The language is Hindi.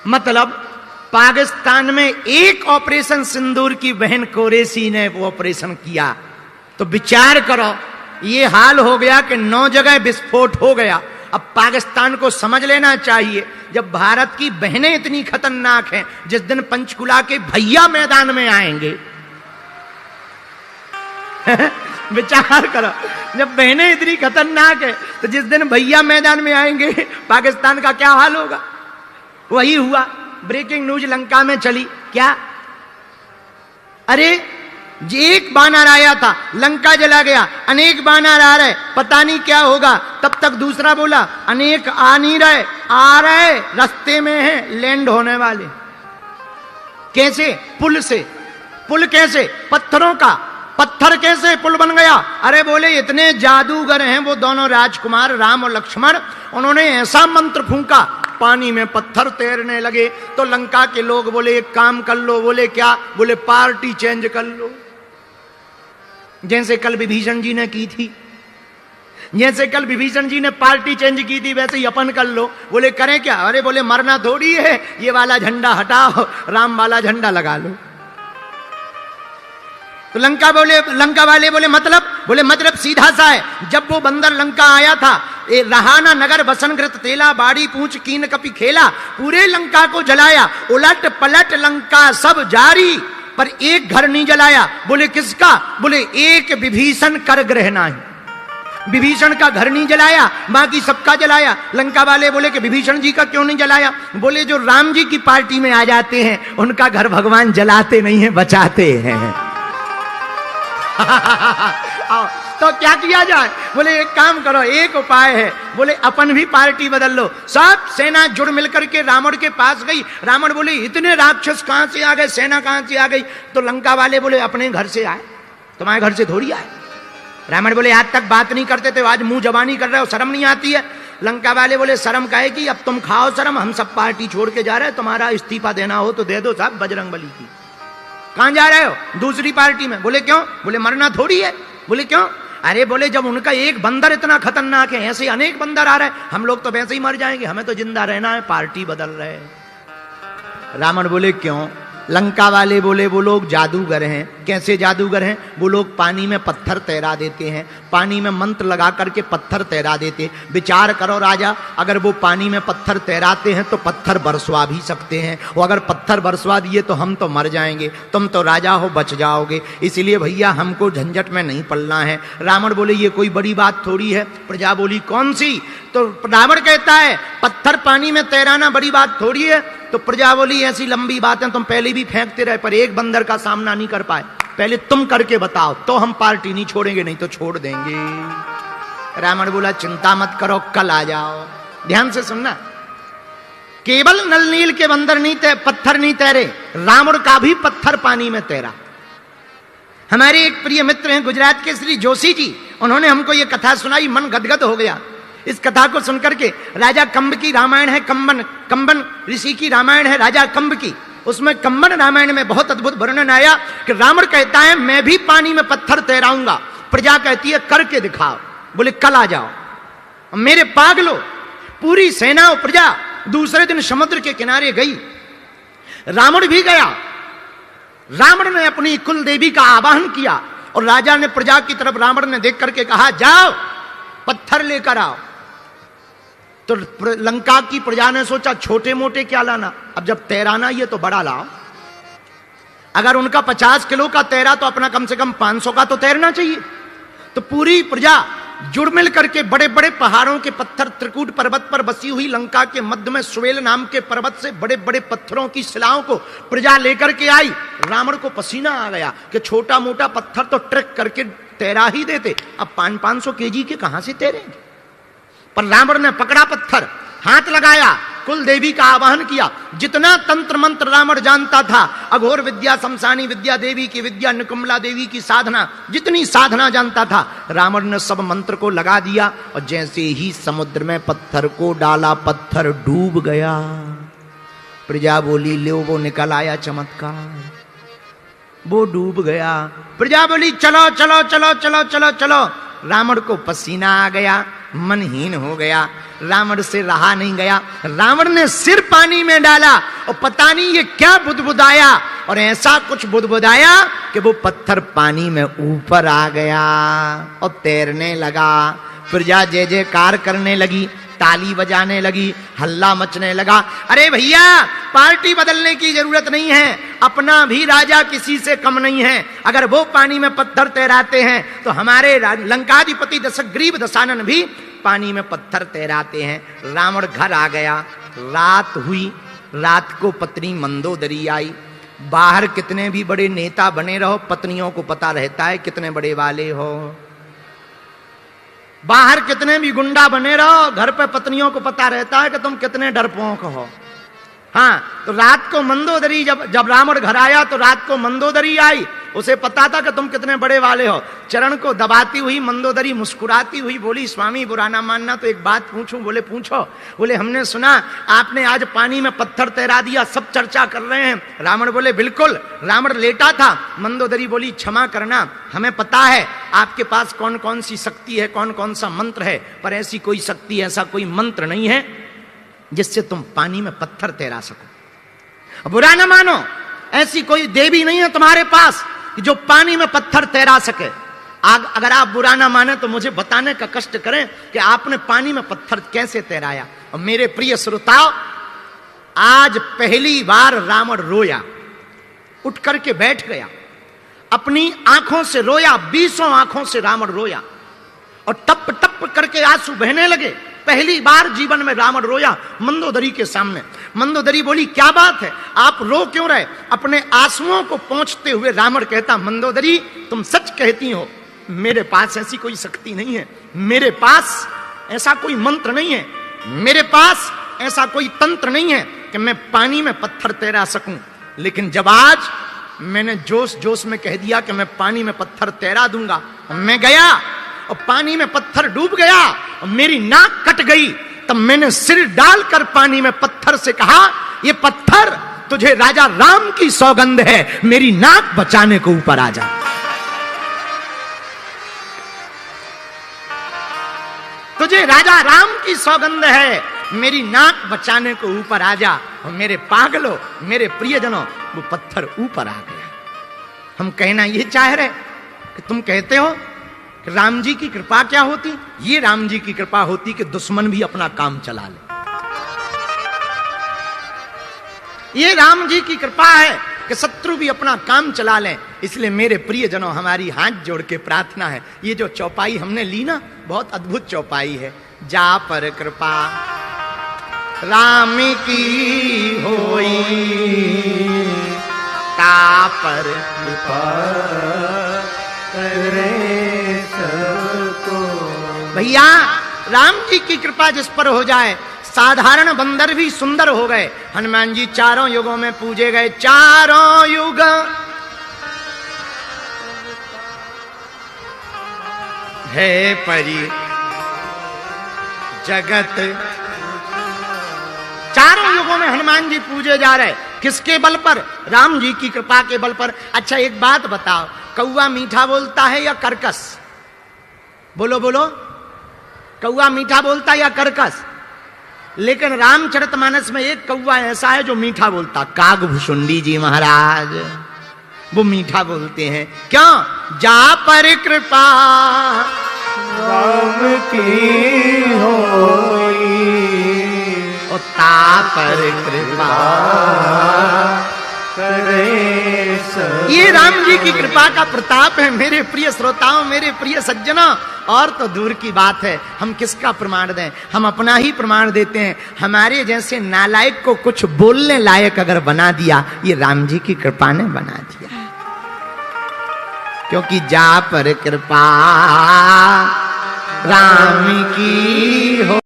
मतलब पाकिस्तान में एक ऑपरेशन सिंदूर की बहन कुरैशी ने वो ऑपरेशन किया, तो विचार करो ये हाल हो गया कि 9 जगह विस्फोट हो गया। अब पाकिस्तान को समझ लेना चाहिए, जब भारत की बहनें इतनी खतरनाक हैं, जिस दिन पंचकुला के भैया मैदान में आएंगे विचार करो, जब बहनें इतनी खतरनाक है तो जिस दिन भैया मैदान में आएंगे पाकिस्तान का क्या हाल होगा। वही हुआ, ब्रेकिंग न्यूज लंका में चली। क्या? अरे एक बानर आया था, लंका जला गया, अनेक बानर आ रहे, पता नहीं क्या होगा। तब तक दूसरा बोला अनेक आ नहीं रहे, आ रहे, रास्ते में हैं, लैंड होने वाले। कैसे? पुल से। पुल कैसे? पत्थरों का। पत्थर कैसे पुल बन गया? अरे बोले इतने जादूगर हैं वो दोनों राजकुमार राम और लक्ष्मण, उन्होंने ऐसा मंत्र फूंका पानी में पत्थर तैरने लगे। तो लंका के लोग बोले एक काम कर लो। बोले क्या? बोले पार्टी चेंज कर लो, जैसे कल विभीषण जी ने की थी, जैसे कल विभीषण जी ने पार्टी चेंज की थी वैसे ही अपन कर लो। बोले करें क्या? अरे बोले मरना थोड़ी है, ये वाला झंडा हटाओ, राम वाला झंडा लगा लो। तो लंका वाले बोले मतलब? बोले मतलब सीधा सा है, जब वो बंदर लंका आया था, रहाना नगर बसनग्रत तेला बाड़ी पूंछ कीन कपि खेला, पूरे लंका को जलाया, उलट पलट लंका सब जारी, पर एक घर नहीं जलाया। बोले किसका? बोले एक विभीषण कर ग्रह नहीं, विभीषण का घर नहीं जलाया, बाकी सबका जलाया। लंका वाले बोले कि विभीषण जी का क्यों नहीं जलाया? बोले जो राम जी की पार्टी में आ जाते हैं उनका घर भगवान जलाते नहीं है, बचाते हैं। तो क्या किया जाए? बोले एक काम करो, एक उपाय है। बोले अपन भी पार्टी बदल लो। सब सेना जुड़ मिलकर के रावण के पास गई। रावण बोले इतने राक्षस कहां से आ गए, सेना कहां से आ गई? तो लंका वाले बोले अपने घर से आए, तुम्हारे घर से थोड़ी आए। रावण बोले आज तक बात नहीं करते थे, आज मुंह जबानी कर रहे हो, शर्म नहीं आती है? लंका वाले बोले शर्म काहे की, अब तुम खाओ शर्म, हम सब पार्टी छोड़ के जा रहे हैं, तुम्हारा इस्तीफा देना हो तो दे दो साहब बजरंगबली की। कहां जा रहे हो? दूसरी पार्टी में। बोले क्यों? बोले मरना थोड़ी है। बोले क्यों? अरे बोले जब उनका एक बंदर इतना खतरनाक है, ऐसे अनेक बंदर आ रहे हैं, हम लोग तो वैसे ही मर जाएंगे, हमें तो जिंदा रहना है, पार्टी बदल रहे हैं। रावण बोले क्यों? लंका वाले बोले वो लोग जादूगर हैं। कैसे जादूगर हैं? वो लोग पानी में पत्थर तैरा देते हैं, पानी में मंत्र लगा करके पत्थर तैरा देते। विचार करो राजा, अगर वो पानी में पत्थर तैराते हैं तो पत्थर बरसवा भी सकते हैं, और अगर पत्थर बरसवा दिए तो हम तो मर जाएंगे, तुम तो राजा हो, बच जाओगे, इसलिए भैया हमको झंझट में नहीं पड़ना है। रावण बोले ये कोई बड़ी बात थोड़ी है। प्रजा बोली कौन सी? तो रावण कहता है पत्थर पानी में तैराना बड़ी बात थोड़ी है। तो प्रजा बोली ऐसी लंबी बातें तुम पहले भी फेंकते रहे, पर एक बंदर का सामना नहीं कर पाए, पहले तुम करके बताओ तो हम पार्टी नहीं छोड़ेंगे, नहीं तो छोड़ देंगे। रावण बोला चिंता मत करो, कल आ जाओ। ध्यान से सुनना, केवल नल नील के बंदर नहीं पत्थर नहीं तैरे, रावण का भी पत्थर पानी में तैरा। हमारे एक प्रिय मित्र हैं गुजरात के श्री जोशी जी, उन्होंने हमको ये कथा सुनाई, मन गदगद हो गया। इस कथा को सुनकर के, राजा कंब की रामायण है, कंबन ऋषि की रामायण है राजा कंब की, उसमें कंबन रामायण में बहुत अद्भुत वर्णन आया कि रावण कहता है मैं भी पानी में पत्थर तैराऊंगा, प्रजा कहती है करके दिखाओ। बोले कल आ जाओ। मेरे पागलो, पूरी सेना और प्रजा दूसरे दिन समुद्र के किनारे गई, रावण भी गया। रावण ने अपनी कुल देवी का आवाहन किया और राजा ने प्रजा की तरफ रावण ने देख करके कहा जाओ पत्थर लेकर आओ। तो लंका की प्रजा ने सोचा छोटे मोटे क्या लाना, अब जब तैराना ये तो बड़ा लाओ। अगर उनका 50 किलो का तैरा तो अपना कम से कम 500 का तो तैरना चाहिए। तो पूरी प्रजा जुड़ मिल करके बड़े बड़े पहाड़ों के पत्थर, त्रिकूट पर्वत पर बसी हुई लंका के मध्य में सुवेल नाम के पर्वत से बड़े बड़े पत्थरों की शिलाओं को प्रजा लेकर के आई। रावण को पसीना आ गया कि छोटा मोटा पत्थर तो ट्रैक करके तैरा ही देते, अब 500-500 केजी के कहां से तैरेंगे। पर रावण ने पकड़ा पत्थर, हाथ लगाया, कुल देवी का आवाहन किया। जितना तंत्र मंत्र रावण जानता था, अघोर विद्या, शमशानी विद्या, देवी की विद्या, निकुम्ला देवी की साधना, जितनी साधना जानता था रावण ने सब मंत्र को लगा दिया। और जैसे ही समुद्र में पत्थर को डाला, पत्थर डूब गया। प्रजा बोली ले वो निकल आया चमत्कार, वो डूब गया। प्रजा बोली चलो चलो चलो चलो चलो चलो। रावण को पसीना आ गया, मनहीन हो गया, रावण से रहा नहीं गया। रावण ने सिर पानी में डाला और पता नहीं ये क्या बुदबुदाया, और ऐसा कुछ बुदबुदाया कि वो पत्थर पानी में ऊपर आ गया और तैरने लगा। प्रजा जय जयकार करने लगी, ताली बजाने लगी, हल्ला मचने लगा। अरे भैया, पार्टी बदलने की जरूरत नहीं है, अपना भी राजा किसी से कम नहीं है। अगर वो पानी में पत्थर तैराते हैं तो हमारे लंकाधिपति दशग्रीव दशानन भी पानी में पत्थर तैराते हैं। रावण घर आ गया, रात हुई, रात को पत्नी मंदोदरी आई। बाहर कितने भी बड़े नेता बने रहो, पत्नियों को पता रहता है कितने बड़े वाले हो। बाहर कितने भी गुंडा बने रहो, घर पे पत्नियों को पता रहता है कि तुम कितने डरपोक हो। हाँ, तो रात को मंदोदरी जब रावण घर आया तो रात को मंदोदरी आई, उसे पता था कि तुम कितने बड़े वाले हो। चरण को दबाती हुई मंदोदरी मुस्कुराती हुई बोली, स्वामी बुरा ना मानना तो एक बात पूछूं? बोले पूछो। बोले हमने सुना आपने आज पानी में पत्थर तैरा दिया, सब चर्चा कर रहे हैं। रावण बोले बिल्कुल। रावण लेटा था, मंदोदरी बोली क्षमा करना, हमें पता है आपके पास कौन कौन सी शक्ति है, कौन कौन सा मंत्र है, पर ऐसी कोई शक्ति, ऐसा कोई मंत्र नहीं है जिससे तुम पानी में पत्थर तैरा सको। बुरा न मानो, ऐसी कोई देवी नहीं है तुम्हारे पास कि जो पानी में पत्थर तैरा सके। अगर आप बुरा ना माने तो मुझे बताने का कष्ट करें कि आपने पानी में पत्थर कैसे तैराया। और मेरे प्रिय श्रोताओ, आज पहली बार रावण रोया, उठ करके बैठ गया, अपनी आंखों से रोया, 20 आंखों से रावण रोया और टप टप करके आंसू बहने लगे। पहली बार जीवन में रावण रोया मंदोदरी के सामने। मंदोदरी बोली क्या बात है, आप रो क्यों रहे? अपने आंसुओं को पोंछते हुए रावण कहता, मंदोदरी तुम सच कहती हो, मेरे पास ऐसी कोई शक्ति नहीं है, मेरे पास ऐसा कोई मंत्र नहीं है, मेरे पास ऐसा कोई तंत्र नहीं है कि मैं पानी में पत्थर तैरा सकूं। लेकिन जब आज मैंने जोश जोश में कह दिया कि मैं पानी में पत्थर तैरा दूंगा, मैं गया और पानी में पत्थर डूब गया और मेरी नाक कट गई, तब मैंने सिर डालकर पानी में पत्थर से कहा, ये पत्थर तुझे राजा राम की सौगंध है, मेरी नाक बचाने को ऊपर आ जा। तुझे राजा राम की सौगंध है, मेरी नाक बचाने को ऊपर आ जा। और मेरे पागलों, मेरे प्रियजनों, वो पत्थर ऊपर आ गया। हम कहना ये चाह रहे कि तुम कहते हो राम जी की कृपा क्या होती? ये राम जी की कृपा होती कि दुश्मन भी अपना काम चला ले। ये राम जी की कृपा है कि शत्रु भी अपना काम चला लें। इसलिए मेरे प्रियजनों, हमारी हाथ जोड़ के प्रार्थना है, ये जो चौपाई हमने ली ना, बहुत अद्भुत चौपाई है। जा पर कृपा राम की होई, ता पर कृपा करे सबको। भैया, राम जी की कृपा जिस पर हो जाए, साधारण बंदर भी सुंदर हो गए। हनुमान जी चारों युगों में पूजे गए, चारों युग है परी जगत। चारों युगों में हनुमान जी पूजे जा रहे, किसके बल पर? राम जी की कृपा के बल पर। अच्छा एक बात बताओ, कौवा मीठा बोलता है या कर्कश? बोलो बोलो, कौवा मीठा बोलता है या कर्कश? लेकिन रामचरितमानस में एक कौवा ऐसा है जो मीठा बोलता, कागभूषुंडी जी महाराज, वो मीठा बोलते हैं। क्यों? जा पर कृपा राम की होई, और ता पर कृपा करे सब। ये राम जी की कृपा का प्रताप है मेरे प्रिय श्रोताओं, मेरे प्रिय सज्जनों। और तो दूर की बात है, हम किसका प्रमाण दें? हम अपना ही प्रमाण देते हैं। हमारे जैसे नालायक को कुछ बोलने लायक अगर बना दिया, ये राम जी की कृपा ने बना दिया। क्योंकि जा पर कृपा राम की हो।